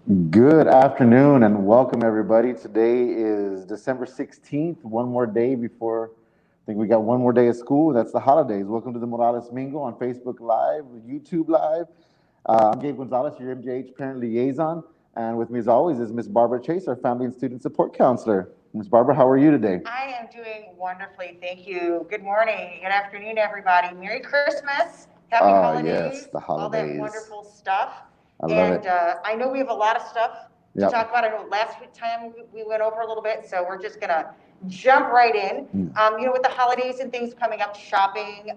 Good afternoon and welcome everybody. Today is December 16th, one more day before, I think we got one more day of school. That's the holidays. Welcome to the Morales Mingle on Facebook Live, YouTube Live. I'm Gabe Gonzales, your MJH Parent Liaison. And with me as always is Miss Barbara Chase, our Family and Student Support Counselor. Miss Barbara, how are you today? I am doing wonderfully, thank you. Good morning, good afternoon, everybody. Merry Christmas, Happy Holidays, yes, the all that holidays. wonderful stuff. I love it. I know we have a lot of stuff to Yep. talk about. I know last time we went over a little bit, so we're just gonna jump right in. With the holidays and things coming up, shopping,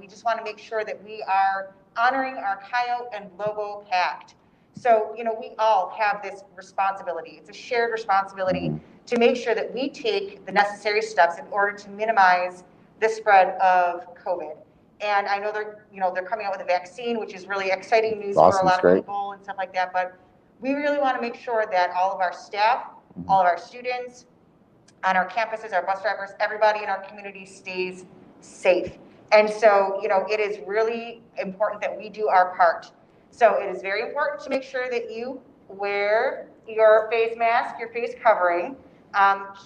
we just want to make sure that we are honoring our coyote and logo pact. So, we all have this responsibility. It's a shared responsibility to make sure that we take the necessary steps in order to minimize the spread of COVID. And I know they're coming out with a vaccine, which is really exciting news for a lot of people and stuff like that. But we really want to make sure that all of our staff, all of our students on our campuses, our bus drivers, everybody in our community stays safe. And so, it is really important that we do our part. So it is very important to make sure that you wear your face mask, your face covering,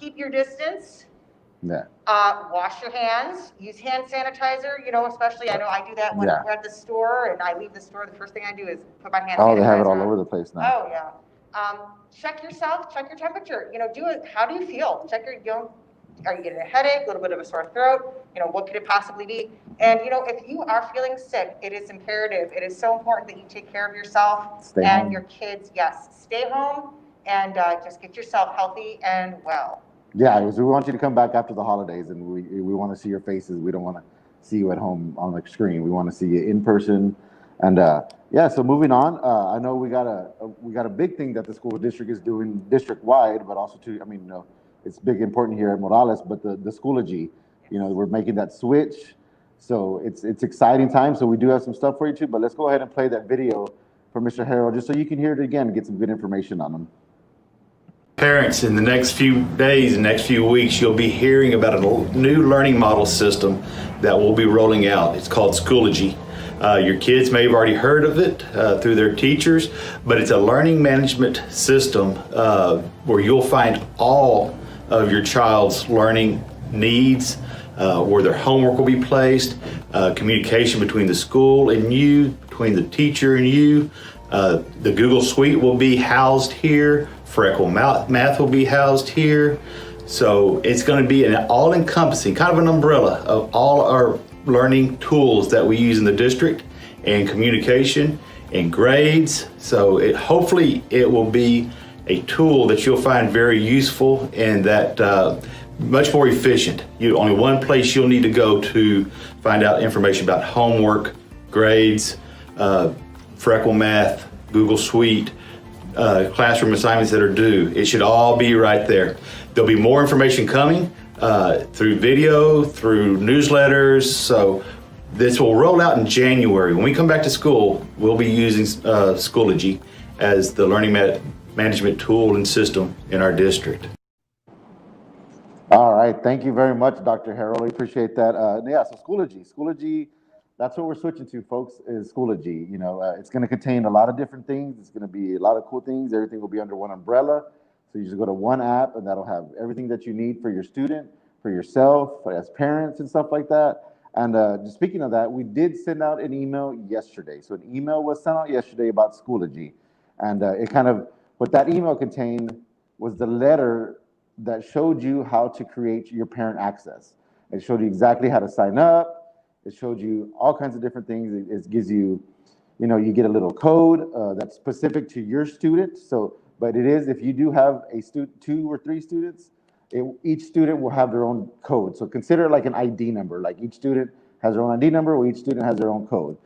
keep your distance. Yeah. Wash your hands, use hand sanitizer, especially I know I do that when we're at the store and I leave the store. The first thing I do is put my hand sanitizer on. They have it all over the place now. Oh, yeah. Check yourself, check your temperature. Do it. How do you feel? Check are you getting a headache, a little bit of a sore throat? What could it possibly be? And, if you are feeling sick, it is imperative. It is so important that you take care of yourself Stay and home. Your kids. Yes, stay home and just get yourself healthy and well. Yeah, because we want you to come back after the holidays, and we want to see your faces. We don't want to see you at home on the screen. We want to see you in person. And so moving on, I know we got a big thing that the school district is doing district wide, but also it's big important here at Morales. But the Schoology, we're making that switch, so it's exciting time. So we do have some stuff for you too. But let's go ahead and play that video for Mr. Harold, just so you can hear it again and get some good information on them. Parents, in the next few days and next few weeks, you'll be hearing about a new learning model system that we'll be rolling out. It's called Schoology. Your kids may have already heard of it through their teachers, but it's a learning management system where you'll find all of your child's learning needs, where their homework will be placed, communication between the school and you, between the teacher and you. The Google Suite will be housed here. Freckle Math will be housed here. So it's going to be an all-encompassing, kind of an umbrella of all our learning tools that we use in the district, and communication and grades. So hopefully it will be a tool that you'll find very useful and that much more efficient. Only one place you'll need to go to find out information about homework, grades, Freckle Math, Google Suite, classroom assignments that are due. It should all be right there. There'll be more information coming through video, through newsletters. So this will roll out in January. When we come back to school, we'll be using Schoology as the learning management tool and system in our district. All right, thank you very much, Dr. Harold. We appreciate that. So Schoology, that's what we're switching to, folks, is Schoology. It's going to contain a lot of different things. It's going to be a lot of cool things. Everything will be under one umbrella. So you just go to one app, and that'll have everything that you need for your student, for yourself, as parents and stuff like that. And just speaking of that, we did send out an email yesterday. So an email was sent out yesterday about Schoology. And what that email contained was the letter that showed you how to create your parent access. It showed you exactly how to sign up. It showed you all kinds of different things. It gives you, you get a little code that's specific to your student. But it is, if you do have a 2 or 3 students, each student will have their own code. So consider it like an ID number. Like each student has their own ID number, or each student has their own code.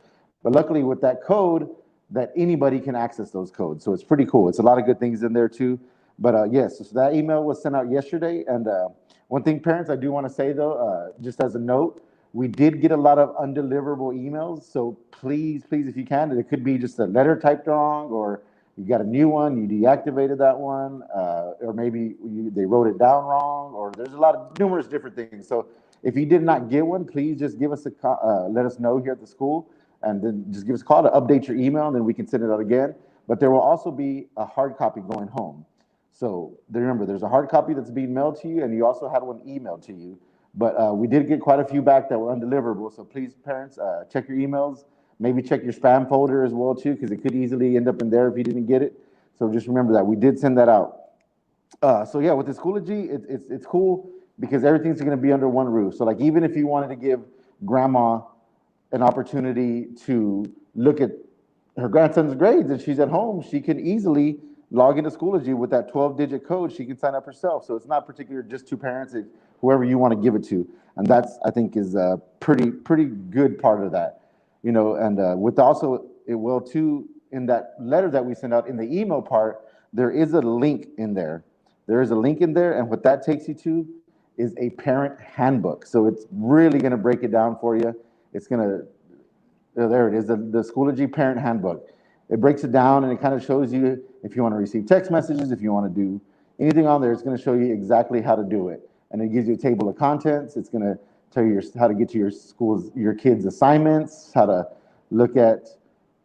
But luckily with that code, that anybody can access those codes. So it's pretty cool. It's a lot of good things in there too. But yes, so that email was sent out yesterday. And one thing, parents, I do want to say though, just as a note, we did get a lot of undeliverable emails. So please, if you can, it could be just a letter typed wrong, or you got a new one, you deactivated that one, or maybe they wrote it down wrong, or there's numerous different things. So if you did not get one, please just give us let us know here at the school, and then just give us a call to update your email, and then we can send it out again. but there will also be a hard copy going home. So remember, there's a hard copy that's being mailed to you, and you also had one emailed to you. But we did get quite a few back that were undeliverable. So please, parents, check your emails. Maybe check your spam folder as well too, because it could easily end up in there if you didn't get it. So just remember that we did send that out. So yeah, with the Schoology, it's cool because everything's going to be under one roof. So like even if you wanted to give grandma an opportunity to look at her grandson's grades and she's at home, she can easily log into Schoology with that 12-digit code. She can sign up herself. So it's not particular just to parents, it's whoever you want to give it to. And that's, I think, is a pretty good part of that. You know, and with also, it will too, in that letter that we send out in the email part, there is a link in there. There is a link in there, and what that takes you to is a parent handbook. So it's really going to break it down for you. It's going to, there it is, the Schoology Parent Handbook. It breaks it down, and it kind of shows you if you want to receive text messages, if you want to do anything on there, it's going to show you exactly how to do it. And it gives you a table of contents. It's going to tell you how to get to your kids' assignments, how to look at,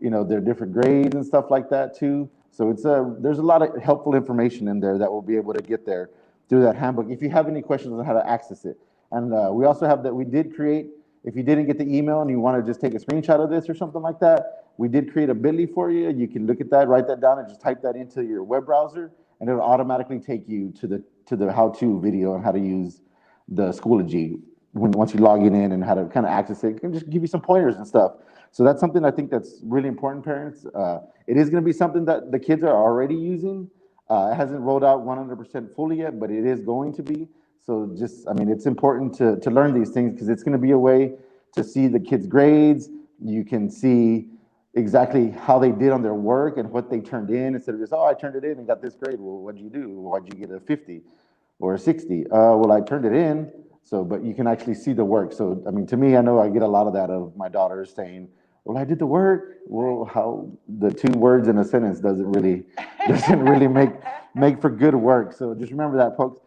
you know, their different grades and stuff like that too. So there's a lot of helpful information in there that will be able to get there through that handbook if you have any questions on how to access it. And we also have that we did create, if you didn't get the email and you want to just take a screenshot of this or something like that, we did create a bit.ly for you. You can look at that, write that down, and just type that into your web browser, and it'll automatically take you to the how-to video on how to use the Schoology once you log in and how to kind of access it. It can just give you some pointers and stuff. So that's something I think that's really important, parents. It is going to be something that the kids are already using. It hasn't rolled out 100% fully yet, but it is going to be. So just, I mean, it's important to learn these things because it's going to be a way to see the kids' grades. You can see exactly how they did on their work and what they turned in instead of just, oh, I turned it in and got this grade. Well, what did you do? Why'd you get a 50 or a 60? Well, I turned it in. So, but you can actually see the work. So, I mean, to me, I know I get a lot of that of my daughters saying, well, I did the work. Well, how the two words in a sentence doesn't really make for good work. So just remember that, folks.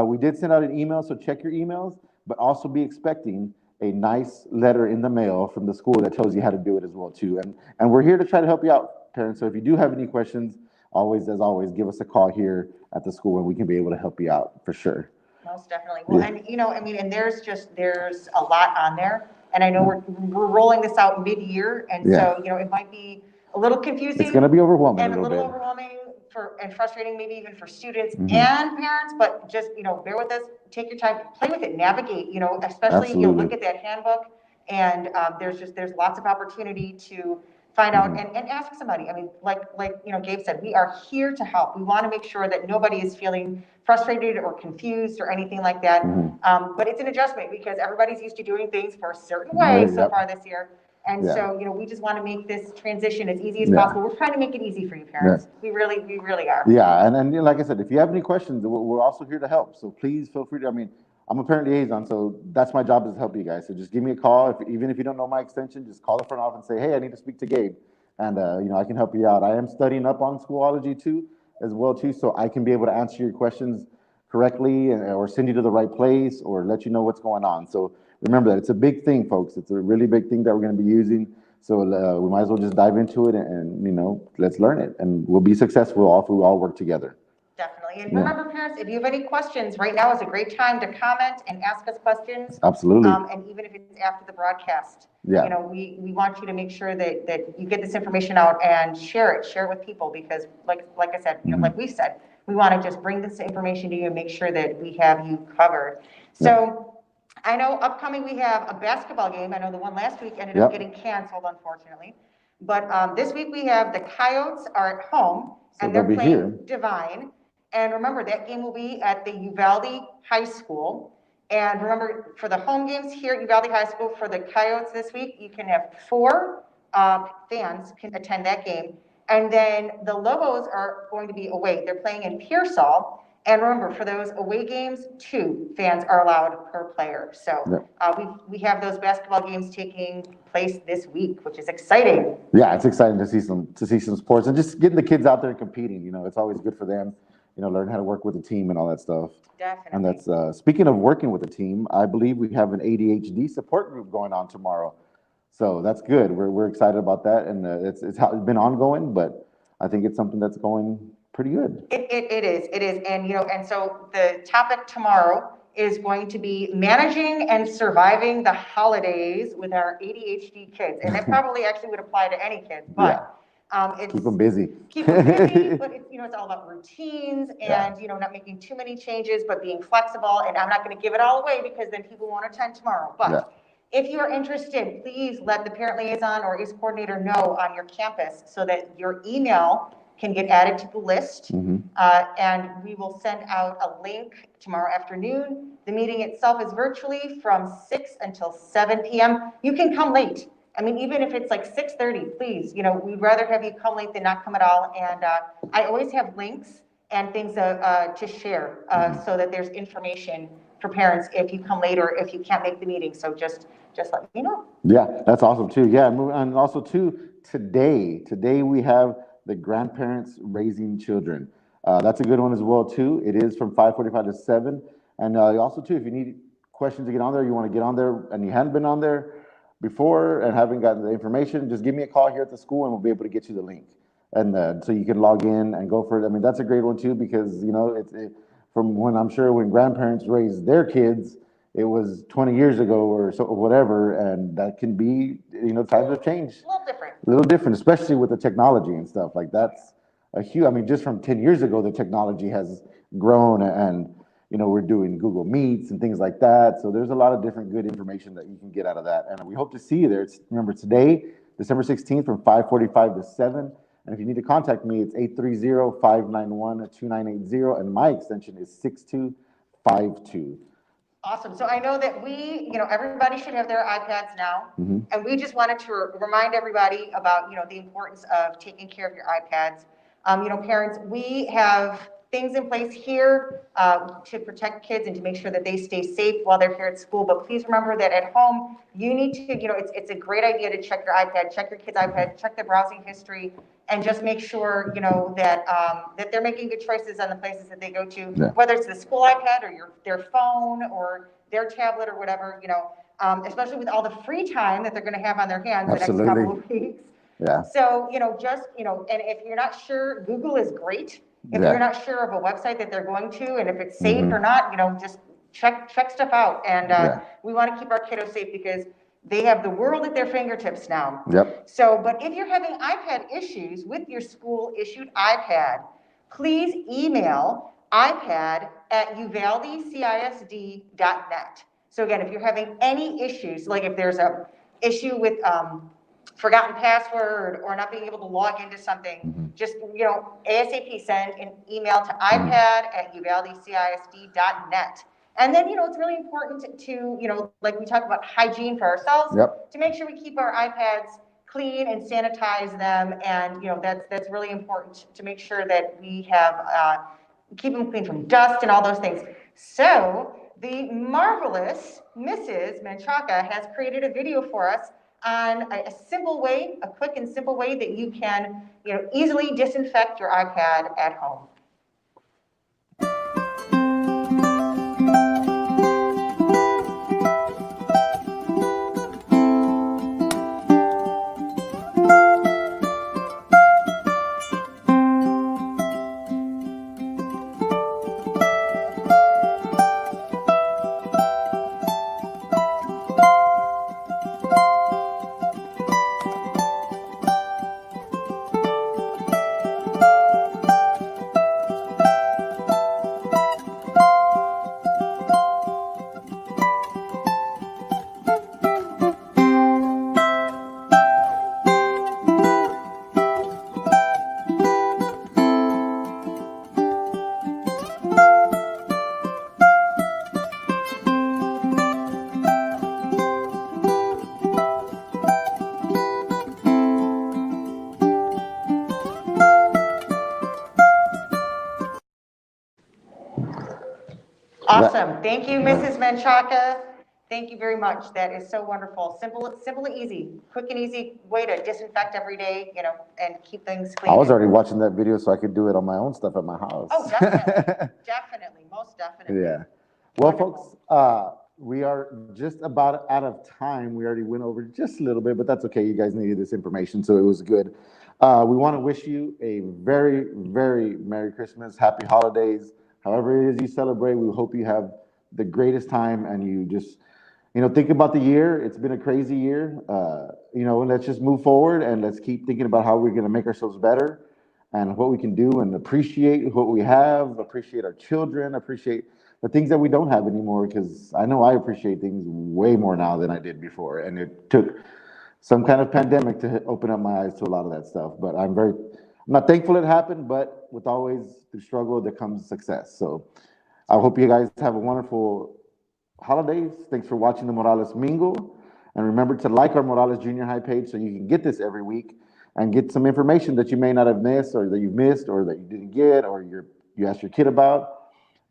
We did send out an email, so check your emails, but also be expecting a nice letter in the mail from the school that tells you how to do it as well, too. And we're here to try to help you out, parents. So if you do have any questions, as always, give us a call here at the school and we can be able to help you out for sure. Most definitely. Well, and you know, I mean, and there's a lot on there, and I know we're rolling this out mid-year, and so you know, it might be a little confusing. It's going to be overwhelming and a little overwhelming and frustrating, maybe even for students and parents. But just, you know, bear with us. Take your time, play with it, navigate. You know, especially you know, look at that handbook, and there's lots of opportunity to find out and ask somebody. I mean, like you know, Gabe said, we are here to help. We want to make sure that nobody is feeling frustrated or confused or anything like that. But it's an adjustment because everybody's used to doing things for a certain way so far this year. And so, you know, we just want to make this transition as easy as possible. We're trying to make it easy for you parents. We really are. Yeah, and you know, like I said, if you have any questions, we're also here to help. So please feel free to, I mean, I'm a parent liaison, so that's my job is to help you guys. So just give me a call. Even if you don't know my extension, just call the front office and say, hey, I need to speak to Gabe. And, you know, I can help you out. I am studying up on Schoology too, as well too, so I can be able to answer your questions correctly or send you to the right place or let you know what's going on. So remember that it's a big thing, folks. It's a really big thing that we're going to be using. So we might as well just dive into it and you know, let's learn it. And we'll be successful if we all work together. Definitely. And remember, parents, if you have any questions, right now is a great time to comment and ask us questions. Absolutely. And even if it's after the broadcast, you know, we want you to make sure that you get this information out and share it with people because like I said, you know, like we said, we want to just bring this information to you and make sure that we have you covered. So I know upcoming we have a basketball game. I know the one last week ended up getting canceled, unfortunately. But this week we have the Coyotes are at home and they're playing Divine. And remember, that game will be at the Uvalde High School. And remember, for the home games here at Uvalde High School for the Coyotes this week, you can have 4 fans can attend that game. And then the Lobos are going to be away. They're playing in Pearsall. And remember, for those away games, 2 fans are allowed per player. So we have those basketball games taking place this week, which is exciting. Yeah, it's exciting to see some sports and just getting the kids out there and competing. You know, it's always good for them. You know, learn how to work with a team and all that stuff. Definitely. And that's speaking of working with a team, I believe we have an ADHD support group going on tomorrow. So that's good. We're excited about that, and it's been ongoing, but I think it's something that's going pretty good. It is. And, and so the topic tomorrow is going to be managing and surviving the holidays with our ADHD kids. And that probably actually would apply to any kids, but it's keep them busy. Keep them busy, but it's, it's all about routines and, not making too many changes, but being flexible. And I'm not going to give it all away because then people won't attend tomorrow. But if you are interested, please let the parent liaison or ACE coordinator know on your campus so that your email can get added to the list. And we will send out a link tomorrow afternoon. The meeting itself is virtually from 6 until 7 p.m. You can come late. I mean, even if it's like 6:30, please, we'd rather have you come late than not come at all. And I always have links and things to share so that there's information for parents if you come late or if you can't make the meeting. So just let me know. Yeah, that's awesome too. Yeah, and also too, today we have the grandparents raising children. That's a good one as well too. It is from 5:45 to 7. And also too, if you need questions to get on there, you want to get on there and you hadn't been on there before and haven't gotten the information, just give me a call here at the school and we'll be able to get you the link. And so you can log in and go for it. I mean, that's a great one too, because, from when I'm sure when grandparents raised their kids, it was 20 years ago or so, whatever, and that can be, times have changed. A little different, especially with the technology and stuff. Like that's a huge, I mean, just from 10 years ago, the technology has grown and, we're doing Google Meets and things like that. So there's a lot of different good information that you can get out of that. And we hope to see you there. Remember today, December 16th from 5:45 to 7. And if you need to contact me, it's 830-591-2980. And my extension is 6252. Awesome. So I know that everybody should have their iPads now. And we just wanted to remind everybody about, the importance of taking care of your iPads. Parents, we have things in place here to protect kids and to make sure that they stay safe while they're here at school. But please remember that at home, you need to, it's a great idea to check your iPad, check your kid's iPad, check their browsing history, and just make sure, that they're making good choices on the places that they go to, whether it's the school iPad or their phone or their tablet or whatever, especially with all the free time that they're going to have on their hands the next couple of weeks. So, and if you're not sure, Google is great. If you're not sure of a website that they're going to and if it's safe or not, just check stuff out. And we want to keep our kiddos safe because they have the world at their fingertips now. So, but if you're having iPad issues with your school issued iPad, please email ipad@uvaldecisd.net. So again, if you're having any issues, like if there's a issue with forgotten password or not being able to log into something, just, ASAP send an email to ipad@uvaldecisd.net. And then, it's really important to, like we talk about hygiene for ourselves, to make sure we keep our iPads clean and sanitize them. And, that's really important to make sure that we have, keep them clean from dust and all those things. So the marvelous Mrs. Menchaca has created a video for us on a quick and simple way that you can, easily disinfect your iPad at home. Awesome. Thank you, Mrs. Menchaca. Thank you very much. That is so wonderful. Simple and easy. Quick and easy way to disinfect every day, and keep things clean. I was already watching that video so I could do it on my own stuff at my house. Oh, definitely. Definitely. Most definitely. Yeah. Well, folks, we are just about out of time. We already went over just a little bit, but that's okay. You guys needed this information, so it was good. We want to wish you a very, very Merry Christmas, Happy Holidays. However it is you celebrate, we hope you have the greatest time and you just, think about the year. It's been a crazy year. Let's just move forward and let's keep thinking about how we're going to make ourselves better and what we can do and appreciate what we have, appreciate our children, appreciate the things that we don't have anymore, because I know I appreciate things way more now than I did before. And it took some kind of pandemic to open up my eyes to a lot of that stuff. But I'm not thankful it happened, but with always through struggle, there comes success. So I hope you guys have a wonderful holidays. Thanks for watching the Morales Mingle. And remember to like our Morales Junior High page so you can get this every week and get some information that you may not have missed or that you missed or that you didn't get or you asked your kid about.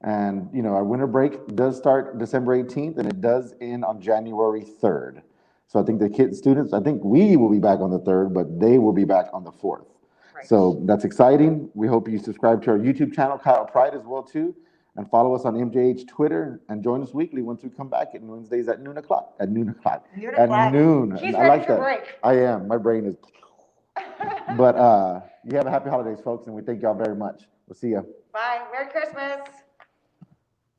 And, our winter break does start December 18th and it does end on January 3rd. So I think students, I think we will be back on the 3rd, but they will be back on the 4th. Right. So that's exciting. We hope you subscribe to our YouTube channel, Kyle Pride, as well, too. And follow us on MJH Twitter and join us weekly once we come back at Wednesdays at noon o'clock. At noon. He's I ready like for that. break. I am. My brain is. But you have a happy holidays, folks, and we thank y'all very much. We'll see you. Bye. Merry Christmas.